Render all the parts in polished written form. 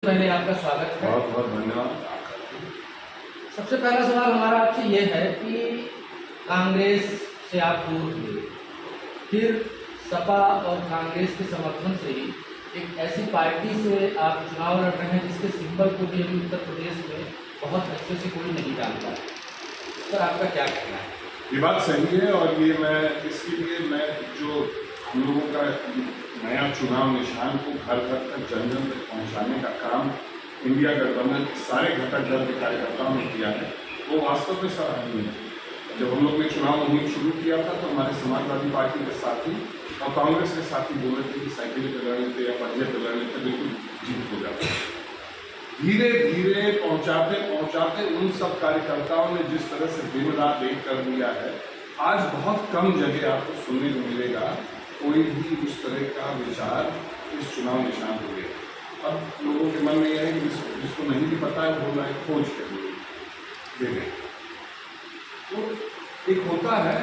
पहले आपका स्वागत है। बहुत बहुत धन्यवाद। सबसे पहला सवाल हमारा आपसे ये है कि कांग्रेस से आप दूर हुए, फिर सपा और कांग्रेस के समर्थन से ही एक ऐसी पार्टी से आप चुनाव लड़ रहे हैं जिसके सिंबल को भी अभी उत्तर प्रदेश में बहुत अच्छे से कोई नहीं जानता है। इस पर आपका क्या कहना है? ये बात सही है और ये इसके लिए मैं जो हम लोगों का नया चुनाव निशान को घर घर तक जन जन तक पहुँचाने का काम इंडिया गठबंधन के सारे घटक दल के कार्यकर्ताओं ने किया है, वो वास्तव में सराहनीय है। जब हम लोग ने चुनाव मुहिम शुरू किया था तो हमारे समाजवादी पार्टी के साथी और कांग्रेस के साथी बोले थे कि साइकिल पे लड़ने थे या पंजे पे लड़ने थे बिल्कुल जीत हो जाती है। धीरे धीरे पहुँचाते पहुँचाते उन सब कार्यकर्ताओं ने जिस तरह से दिन रात एक कर दिया है, आज बहुत कम जगह आपको सुनने को मिलेगा कोई भी उस तरह का विचार इस चुनाव निशान हो गया। अब लोगों के मन में यह है कि जिसको नहीं भी पता है वो लाइक खोज के देने। तो एक होता है,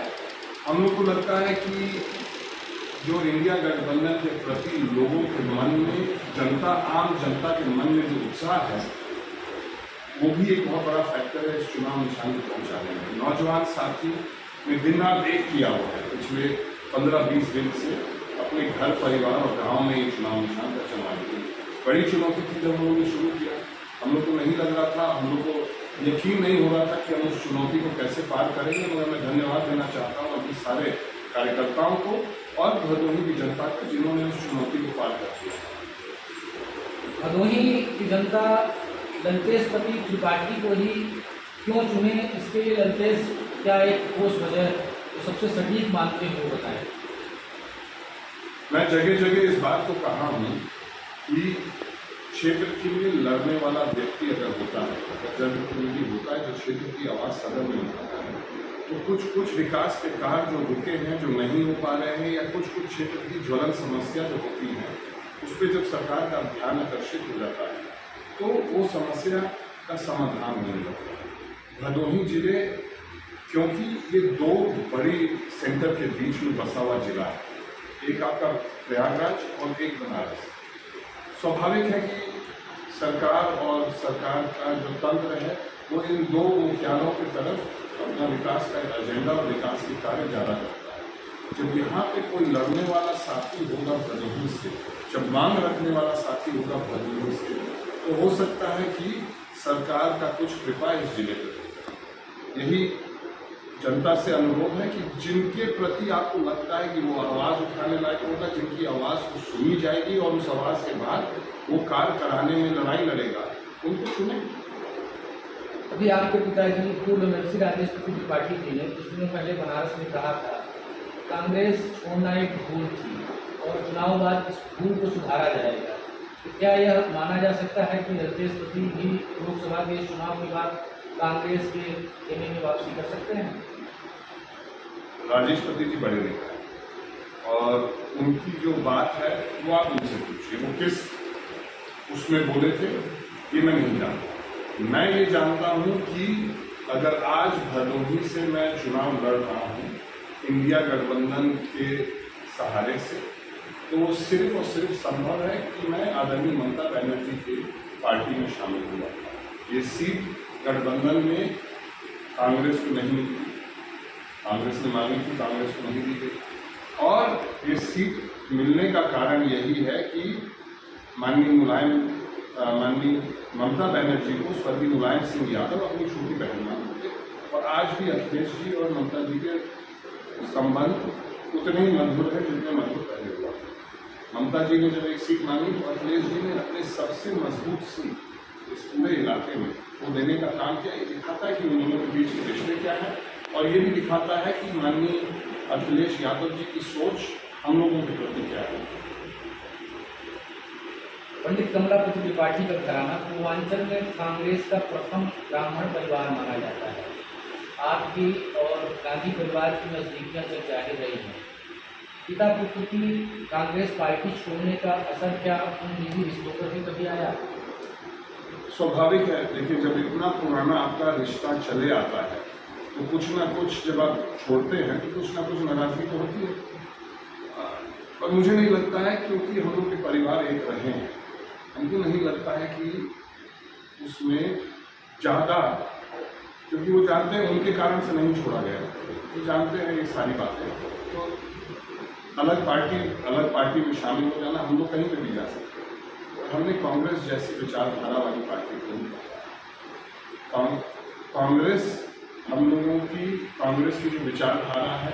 हम लोग को लगता है कि जो इंडिया गठबंधन के प्रति लोगों के मन में आम जनता के मन में जो उत्साह है वो भी एक बहुत बड़ा फैक्टर है इस चुनाव निशान को पहुँचाने में। नौजवान साथी ने दिन रात एक किया हुआ है पिछले 15-20 दिन से अपने घर परिवार और गांव में ये चुनाव निशान का चला रही है। बड़ी चुनौती थी जब हम लोगों ने शुरू किया, हम लोग को नहीं लग रहा था, हम लोग को यकीन नहीं हो रहा था कि हम उस चुनौती को कैसे पार करेंगे, मगर मैं धन्यवाद देना चाहता हूँ अभी सारे कार्यकर्ताओं को और भदोही की जनता को जिन्होंने उस चुनौती को पार कर दिया। भदोही की जनता ललतेश पति त्रिपाठी को ही क्यों चुने, इसके लिए ललतेश क्या एक ठोस वजह तो सबसे सटीक मानते हैं वो बताएं। मैं जगह जगह इस बात को कहा हूँ कि क्षेत्र के लिए लड़ने वाला व्यक्ति अगर होता है, अगर जनप्रतिनिधि होता है जो क्षेत्र की आवाज़ सदन में उठाता है, तो कुछ विकास के कार्य जो रुके हैं, जो नहीं हो पा रहे हैं, या कुछ क्षेत्र की ज्वलन समस्या जो होती है उस पर जब सरकार का ध्यान आकर्षित हो जाता है तो वो समस्या का समाधान नहीं होता है। भदोही जिले, क्योंकि ये दो बड़ी सेंटर के बीच में बसा हुआ जिला है, एक आपका प्रयागराज और एक बनारस, स्वाभाविक है कि सरकार और सरकार का जो तंत्र है वो इन दो मुख्यालयों की तरफ अपना विकास का एजेंडा और विकास के कार्य ज़्यादा करता है। जब यहाँ पे कोई लड़ने वाला साथी होगा भदोही से, जब मांग रखने वाला साथी होगा भदोही से, तो हो सकता है कि सरकार का कुछ कृपा इस जिले पर। यही जनता से अनुरोध है कि जिनके प्रति आपको लगता है कि वो आवाज़ उठाने लायक होगा, जिनकी आवाज़ को सुनी जाएगी और उस आवाज़ के बाद वो कार्य कराने में लड़ाई लड़ेगा, उनको चुने। अभी आपके पिताजी पूर्व मंत्री राजेश त्रिपाठी जी ने कुछ दिनों पहले बनारस में कहा था कांग्रेस छोड़ना एक भूल थी और चुनाव बाद इस भूल को सुधारा जाएगा। तो क्या यह माना जा सकता है कि ललतेश पति भी लोकसभा के चुनाव के बाद कांग्रेस के खेमे में वापसी कर सकते हैं? राजेश पति जी बड़े नेता हैं और उनकी जो बात है वो आप उनसे पूछिए, वो किस उसमें बोले थे ये मैं नहीं जानता। मैं ये जानता हूँ कि अगर आज भदोही से मैं चुनाव लड़ रहा हूँ इंडिया गठबंधन के सहारे से, तो वो सिर्फ और सिर्फ संभव है कि मैं आदरणीय ममता बनर्जी की पार्टी में शामिल हुआ। ये सीट गठबंधन में कांग्रेस को नहीं मिली, कांग्रेस ने मांगी थी, कांग्रेस को नहीं दी गई। और ये सीट मिलने का कारण यही है कि माननीय ममता बनर्जी को स्वर्गीय मुलायम सिंह यादव अपनी छोटी बहन मानते थे, और आज भी अखिलेश जी और ममता जी के संबंध उतने ही मधुर है जितने मधुर पहले हुआ। ममता जी ने जब एक सीट मांगी तो अखिलेश जी ने अपने सबसे मजबूत सीट इस पूरे इलाके में वो देने का काम किया। ये दिखाता है कि उन दोनों के बीच के रिश्ते क्या है, और ये भी दिखाता है कि माननीय अखिलेश यादव जी की सोच हम लोगों के प्रति क्या है। पंडित कमलापति त्रिपाठी का घराना पूर्वांचल में कांग्रेस का प्रथम ब्राह्मण परिवार माना जाता है। आपकी और गांधी परिवार की नजदीकियां जब जाहिर रही हैं, पिता पुत्र की कांग्रेस पार्टी छोड़ने का असर क्या उन निजी रिश्तों पर भी कभी आया? स्वाभाविक है, देखिए जब इतना पुराना आपका रिश्ता चले आता है तो कुछ ना कुछ जब आप छोड़ते हैं तो कुछ ना कुछ नाराजगी तो होती है। और मुझे नहीं लगता है, क्योंकि हम लोग के परिवार एक रहे हैं हमको नहीं लगता है कि उसमें ज़्यादा, क्योंकि वो जानते हैं उनके कारण से नहीं छोड़ा गया, वो जानते हैं ये सारी बातें, तो अलग पार्टी में शामिल हो जाना, हम लोग कहीं पे भी जा सकते हैं। और हमने कांग्रेस जैसी विचारधारा वाली पार्टी को, कांग्रेस हम लोगों की, कांग्रेस की जो विचारधारा है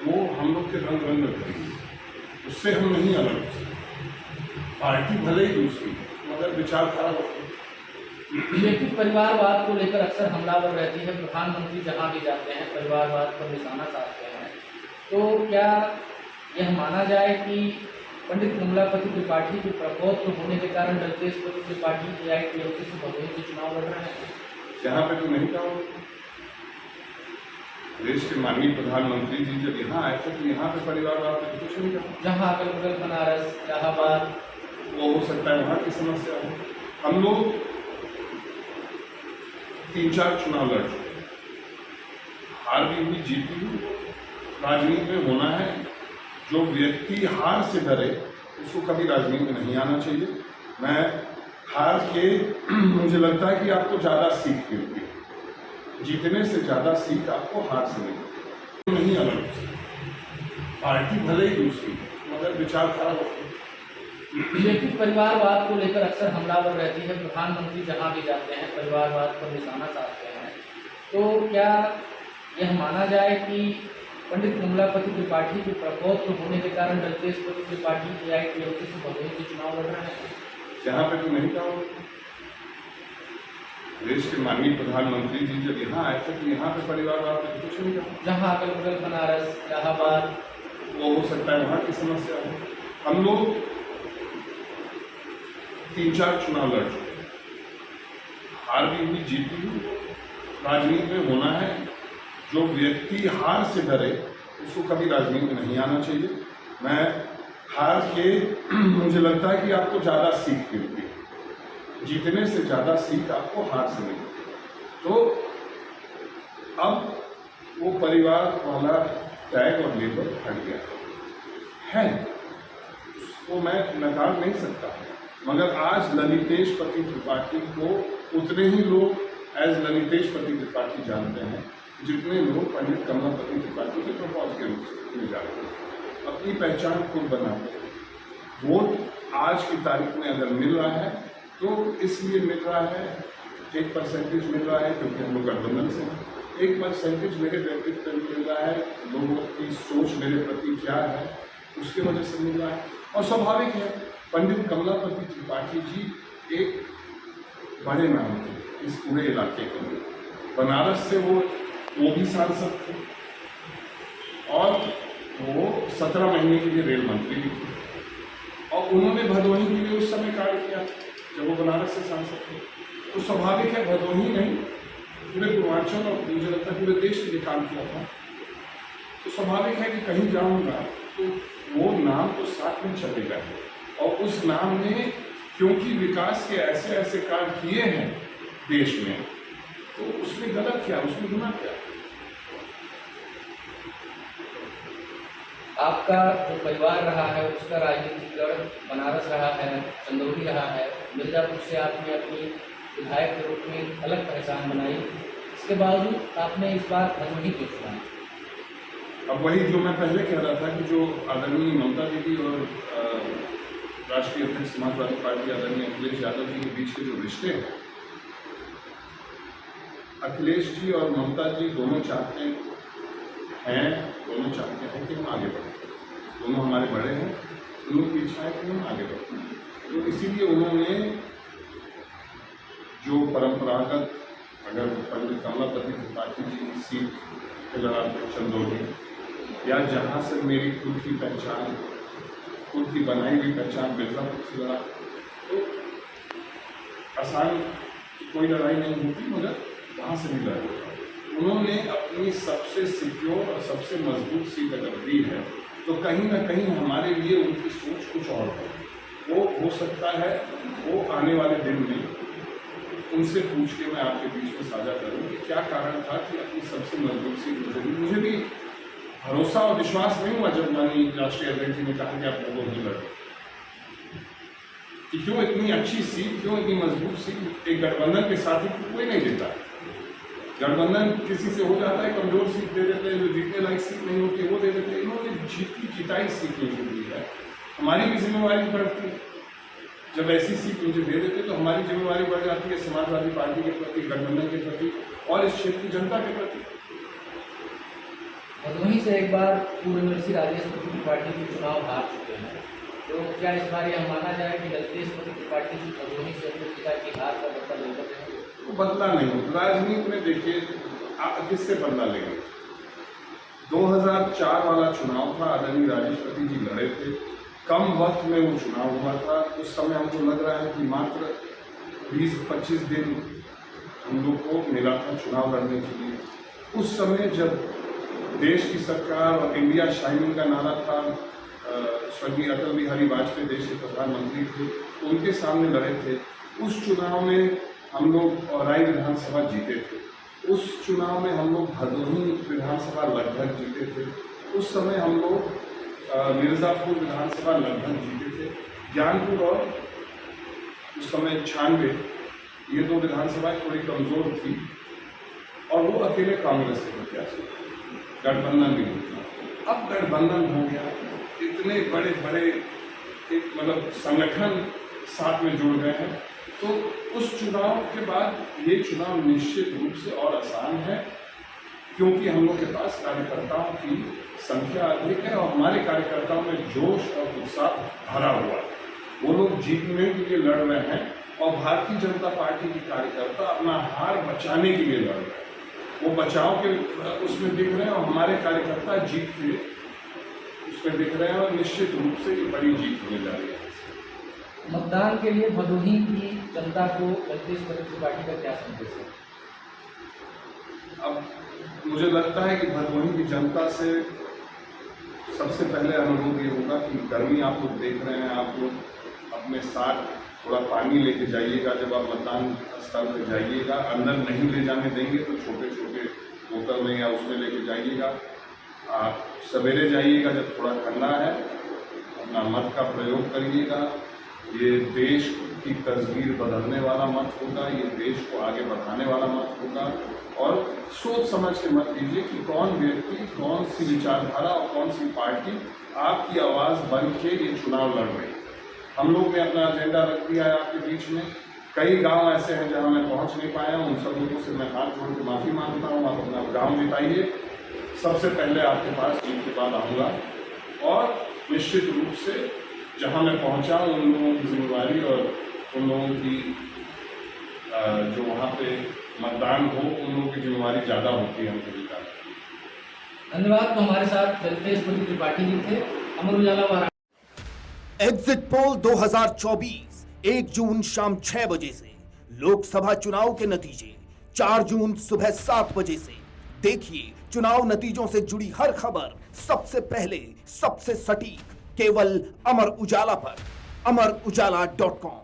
वो हम लोग के रंग रंग में भरी है, उससे हम नहीं अलग हो सकते। पार्टी भले ही दूसरी मगर विचारधारा बीजेपी परिवारवाद को लेकर अक्सर हमलावर रहती है। प्रधानमंत्री जहां भी जाते हैं परिवारवाद पर निशाना साधते हैं। तो क्या यह माना जाए कि पंडित कमलापति त्रिपाठी के प्रकोष्ठ होने के कारण दलतेजपति त्रिपाठी AITMC से भदोही से चुनाव लड़ रहे हैं? यहाँ पे तो नहीं कहा। देश के माननीय प्रधानमंत्री जी जब यहाँ आए थे तो यहाँ पे परिवारवाद पे कुछ नहीं कहा। जहाँ अगल बगल बनारस, इलाहाबाद, वो हो सकता है वहाँ की समस्या हो। हम लोग 3-4 चुनाव लड़ चुके, हार भी हुई, जीत भी हुई। राजनीति में होना है, जो व्यक्ति हार से डरे उसको कभी राजनीति में नहीं आना चाहिए। मैं हार के मुझे लगता है कि आपको ज़्यादा सीख मिलती है, जीतने से ज़्यादा सीख आपको हार से मिलती है। नहीं अलग हो सकती, पार्टी भले ही दूसरी मगर विचारधारा बीजेपी परिवारवाद को लेकर अक्सर हमलावर रहती है। प्रधानमंत्री जहां भी जाते हैं परिवारवाद पर निशाना साधते हैं। तो क्या यह माना जाए कि पंडित कमलापति त्रिपाठी के प्रकोष्ठ होने के कारण दलतेजपति त्रिपाठी AITMC से भदोही से चुनाव लड़ रहे हैं? यहाँ पे तो नहीं कहा। देश के माननीय प्रधानमंत्री जी जब यहाँ आए थे तो यहाँ पे परिवारवाद पे कुछ नहीं कहा। जहाँ अगल बगल बनारस, इलाहाबाद, वो हो सकता है वहाँ की समस्या हो। हम लोग 3-4 चुनाव लड़ चुके, हार भी हुई, जीत भी हुई। राजनीति में होना है, जो व्यक्ति हार से डरे उसको कभी राजनीति में नहीं आना चाहिए। मैं हार के मुझे लगता है कि आपको ज़्यादा सीख मिलती है, जीतने से ज़्यादा सीख आपको हार से मिलती है। तो अब वो परिवार वाला टैग और लेबल हट गया है, उसको मैं नकार नहीं सकता, मगर आज ललितेशपति त्रिपाठी को उतने ही लोग एज ललितेशपति त्रिपाठी जानते हैं जितने लोग पंडित कमलापति त्रिपाठी के प्रपोज के रूप में जानते हैं। अपनी पहचान खुद बनाते हैं। वोट आज की तारीख में अगर मिल रहा है तो इसलिए मिल रहा है, 1% मिल रहा है क्योंकि हम लोग गठबंधन से हैं, 1% मेरे व्यक्तित्व में मिल रहा है, लोगों की सोच मेरे प्रति क्या है उसके वजह से मिल रहा है। और स्वाभाविक है, पंडित कमलापति त्रिपाठी जी एक बड़े नाम थे इस पूरे इलाके के लिए। बनारस से वो भी सांसद थे और वो 17 महीने के लिए रेल मंत्री भी थे, और उन्होंने भदोही के लिए उस समय कार्य किया जब वो बनारस से सांसद थे। तो स्वाभाविक है, भदोही नहीं पूरे पूर्वांचल और मुझे लगता है पूरे देश के लिए काम किया था। तो स्वाभाविक है कि कहीं जाऊंगा तो वो नाम तो साथ में चलेगा, और उस नाम ने क्योंकि विकास के ऐसे ऐसे कार्य किए हैं देश में, तो उसमें गलत क्या, उसमें गुनाह क्या? आपका जो परिवार रहा है उसका राजनीतिक गढ़ बनारस रहा है, चंदौली रहा है, मिर्जापुर से आपने अपनी विधायक के रूप में अलग पहचान बनाई, इसके बावजूद आपने इस बार भदोही क्यों चुना? अब वही जो मैं पहले कह रहा था कि जो आदरणीय ममता दीदी और राष्ट्रीय अध्यक्ष समाजवादी पार्टी आदरणीय अखिलेश यादव जी के बीच के जो रिश्ते हैं, अखिलेश जी और ममता जी दोनों चाहते हैं कि हम आगे बढ़ें। दोनों हमारे बड़े हैं, दोनों की इच्छा है कि हम आगे बढ़ें। तो इसीलिए उन्होंने जो परंपरागत, अगर पंडित कमलापति त्रिपाठी जी सीट के लड़ा चंदौली, या जहाँ से मेरी खुद की पहचान, खुद की बनाई हुई पहचान मिर्जापुर से लड़ा, तो आसान कोई लड़ाई नहीं होती, मगर वहाँ से भी लड़ाई होता। उन्होंने अपनी सबसे सिक्योर और सबसे मजबूत सीट अगर दी है तो कहीं ना कहीं हमारे लिए उनकी सोच कुछ और है। वो हो सकता है वो आने वाले दिन में उनसे पूछ के मैं आपके बीच में साझा करूँ कि क्या कारण था कि अपनी सबसे मजबूत सीट मुझे भी भरोसा और विश्वास नहीं हुआ जब माननीय राष्ट्रीय अध्यक्ष जी ने कहा कि आप लोगों नहीं लड़े। कि क्यों इतनी अच्छी सीट, क्यों इतनी मजबूत सीट एक गठबंधन के साथी को कोई नहीं देता। गठबंधन किसी से हो जाता है, कमजोर सीट दे देते हैं, जो जीतने लायक सीट नहीं होती वो दे देते हैं। इन्होंने जिताई सीट नहीं दी है। हमारी भी जिम्मेवारी बढ़ती है, जब ऐसी सीट मुझे दे देते तो हमारी जिम्मेवारी बढ़ जाती है समाजवादी पार्टी के प्रति, गठबंधन के प्रति और इस क्षेत्र की जनता के प्रति। भदोही से एक बार पूर्व एमएलसी राजेश पति त्रिपाठी की चुनाव हार चुके हैं, तो क्या इस बार यह माना जाए कि ललितेश पति त्रिपाठी की भदोही से अपने पिता की हार का बदला लेकर हैं? तो बदला नहीं होता राजनीति में। देखिए आप किससे बदला लेंगे? 2004 वाला चुनाव था, आदरणीय राजेश पति जी लड़े थे, कम वक्त में वो चुनाव हुआ था। उस समय हमको लग रहा है कि मात्र 20-25 दिन हम लोग को मिला था चुनाव लड़ने के लिए। उस समय जब देश की सरकार और इंडिया शाइनिंग का नारा था, स्वर्गीय अटल बिहारी वाजपेयी देश के प्रधानमंत्री थे, उनके सामने लड़े थे। उस चुनाव में हम लोग औराई विधानसभा जीते थे। उस चुनाव में हम लोग भदोही विधानसभा लगभग जीते थे। उस समय हम लोग मिर्ज़ापुर विधानसभा लगभग जीते थे। ज्ञानपुर और उस समय 96, ये दो विधानसभा थोड़ी कमज़ोर थी और वो अकेले कांग्रेस के प्रत्याशी, गठबंधन भी नहीं था। अब गठबंधन हो गया, इतने बड़े बड़े एक मतलब संगठन साथ में जुड़ गए हैं, तो उस चुनाव के बाद ये चुनाव निश्चित रूप से और आसान है, क्योंकि हम लोग के पास कार्यकर्ताओं की संख्या अधिक है और हमारे कार्यकर्ताओं में जोश और उत्साह भरा हुआ है। वो लोग जीतने के लिए लड़ रहे हैं और भारतीय जनता पार्टी के कार्यकर्ता अपना हार बचाने के लिए लड़ रहे हैं। वो बचाव के उसमें दिख रहे हैं और हमारे कार्यकर्ता जीत के उसमें दिख रहे हैं और निश्चित रूप से ये बड़ी जीत होने जा रही है। मतदान के लिए भदोही की जनता को ललितेश पति त्रिपाठी का क्या संदेश है? अब मुझे लगता है कि भदोही की जनता से सबसे पहले अनुरोध ये होगा कि गर्मी आप लोग देख रहे हैं, आप लोग अपने साथ थोड़ा पानी लेके जाइएगा। जब आप मतदान स्थल पर जाइएगा, अंदर नहीं ले जाने देंगे तो छोटे छोटे बोतल में या उसमें लेके जाइएगा। आप सवेरे जाइएगा जब थोड़ा ठंडा है, अपना मत का प्रयोग करिएगा। ये देश की तस्वीर बदलने वाला मत होगा, ये देश को आगे बढ़ाने वाला मत होगा और सोच समझ के मत दीजिए कि कौन व्यक्ति, कौन सी विचारधारा और कौन सी पार्टी आपकी आवाज़ बन के ये चुनाव लड़ रही है। हम लोग ने अपना एजेंडा रख दिया है आपके बीच में। कई गांव ऐसे हैं जहां मैं पहुंच नहीं पाया हूं, उन सब लोगों से मैं हाथ जोड़ के माफ़ी मांगता हूं। आप अपना गांव जिताइए, सबसे पहले आपके पास जीत के बाद आऊँगा और निश्चित रूप से जहां मैं पहुंचा उन लोगों की जिम्मेवारी और उन लोगों की जो वहां पे मतदान हो, उन लोगों की जिम्मेवारी ज़्यादा होती है हमको जिताने की। धन्यवाद। तो हमारे साथ ललितेश पति त्रिपाठी जी थे। अमर उजाला वाराणसी। एग्जिट पोल 2024 1 जून शाम 6 बजे से, लोकसभा चुनाव के नतीजे 4 जून सुबह 7 बजे से। देखिए चुनाव नतीजों से जुड़ी हर खबर सबसे पहले, सबसे सटीक, केवल अमर उजाला पर, amarujala.com।